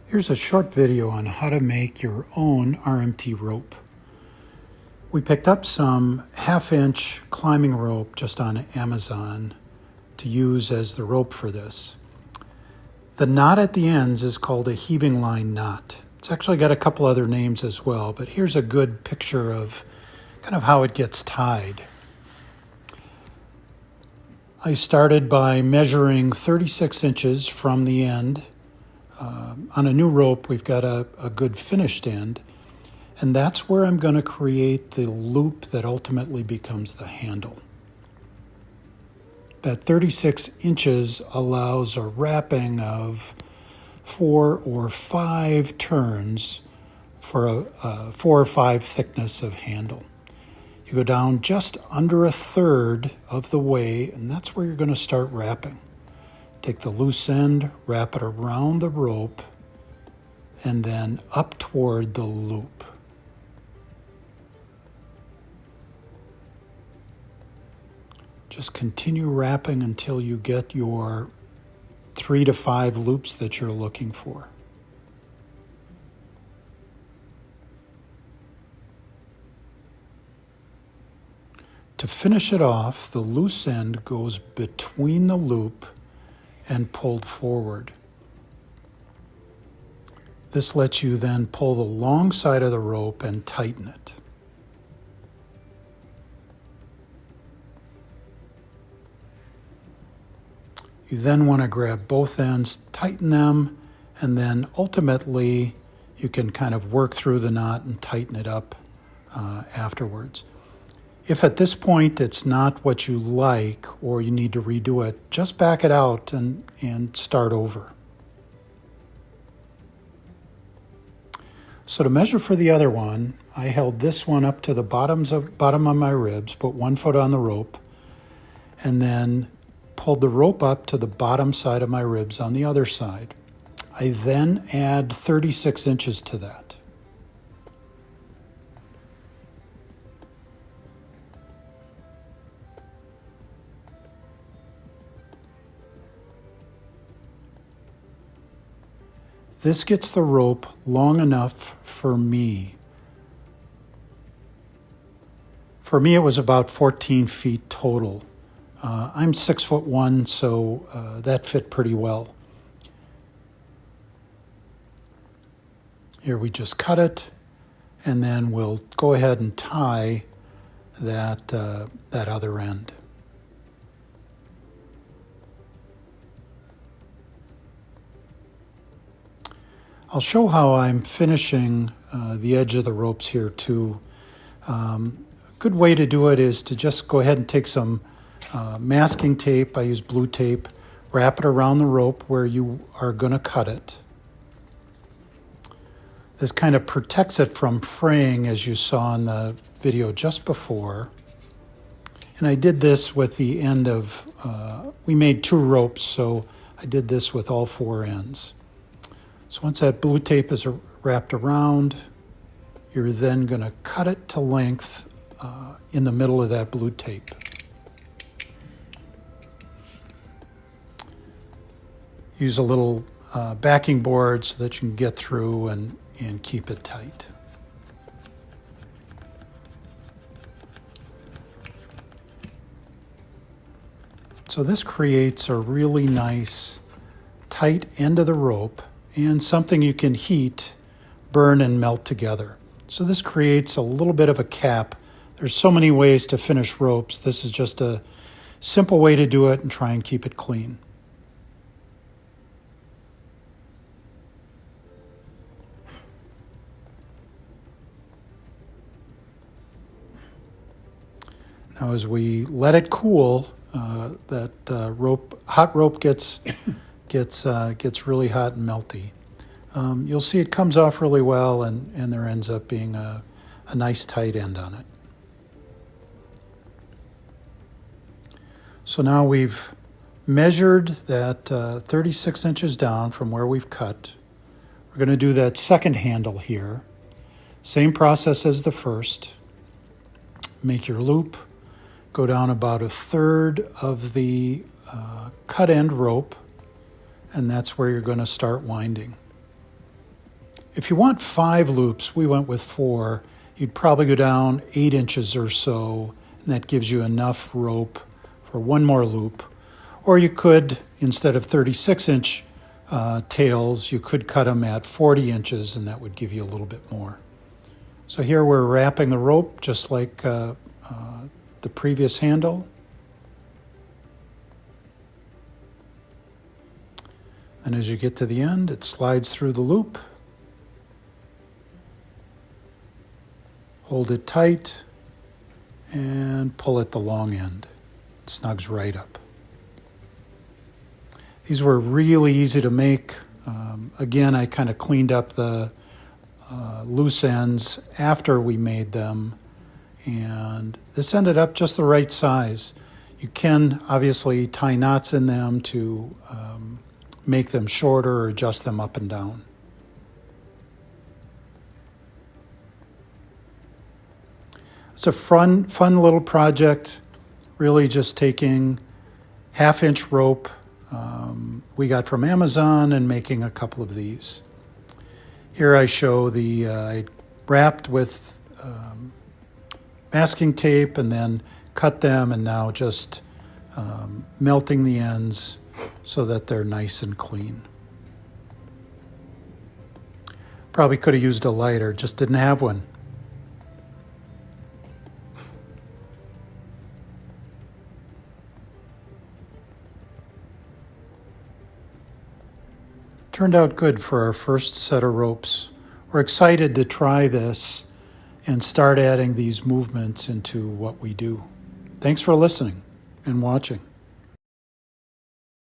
Here's a short video on how to make your own RMT rope. We picked up some 1/2-inch climbing rope just on Amazon to use as the rope for this. The knot at the ends is called a heaving line knot. It's actually got a couple other names as well, but here's a good picture of kind of how it gets tied. I started by measuring 36 inches from the end. On a new rope, we've got a good finished end, and that's where I'm going to create the loop that ultimately becomes the handle. That 36 inches allows a wrapping of 4 or 5 turns for a 4 or 5 thickness of handle. You go down just under 1/3 of the way, and that's where you're going to start wrapping. Take the loose end, wrap it around the rope, and then up toward the loop. Just continue wrapping until you get your 3 to 5 loops that you're looking for. To finish it off, the loose end goes between the loop and pulled forward. This lets you then pull the long side of the rope and tighten it. You then want to grab both ends, tighten them, and then ultimately you can kind of work through the knot and tighten it up afterwards. If at this point it's not what you like or you need to redo it, just back it out and start over. So to measure for the other one, I held this one up to the bottom of my ribs, put 1 foot on the rope, and then pulled the rope up to the bottom side of my ribs on the other side. I then add 36 inches to that. This gets the rope long enough for me. For me, it was about 14 feet total. I'm 6'1", so that fit pretty well. Here we just cut it, and then we'll go ahead and tie that other end. I'll show how I'm finishing the edge of the ropes here too. A good way to do it is to just go ahead and take some masking tape. I use blue tape, wrap it around the rope where you are going to cut it. This kind of protects it from fraying, as you saw in the video just before. And I did this with the end of, we made 2 ropes, so I did this with all 4 ends. So once that blue tape is wrapped around, you're then going to cut it to length in the middle of that blue tape. Use a little backing board so that you can get through and keep it tight. So this creates a really nice tight end of the rope and something you can heat, burn, and melt together. So this creates a little bit of a cap. There's so many ways to finish ropes. This is just a simple way to do it and try and keep it clean. Now as we let it cool, that hot rope gets really hot and melty. You'll see it comes off really well, and there ends up being a nice tight end on it. So now we've measured that 36 inches down from where we've cut. We're going to do that second handle here. Same process as the first. Make your loop, go down about 1/3 of the cut end rope, and that's where you're going to start winding. If you want 5 loops, we went with 4. You'd probably go down 8 inches or so, and that gives you enough rope for one more loop. Or you could, instead of 36-inch tails, you could cut them at 40 inches, and that would give you a little bit more. So here we're wrapping the rope just like the previous handle. And as you get to the end, it slides through the loop. Hold it tight and pull at the long end. It snugs right up. These were really easy to make. Again, I kind of cleaned up the loose ends after we made them, and this ended up just the right size. You can obviously tie knots in them to make them shorter or adjust them up and down. It's a fun little project, really just taking 1/2-inch rope we got from Amazon and making a couple of these. Here I show I wrapped with masking tape and then cut them, and now just melting the ends so that they're nice and clean. Probably could have used a lighter, just didn't have one. Turned out good for our first set of ropes. We're excited to try this and start adding these movements into what we do. Thanks for listening and watching.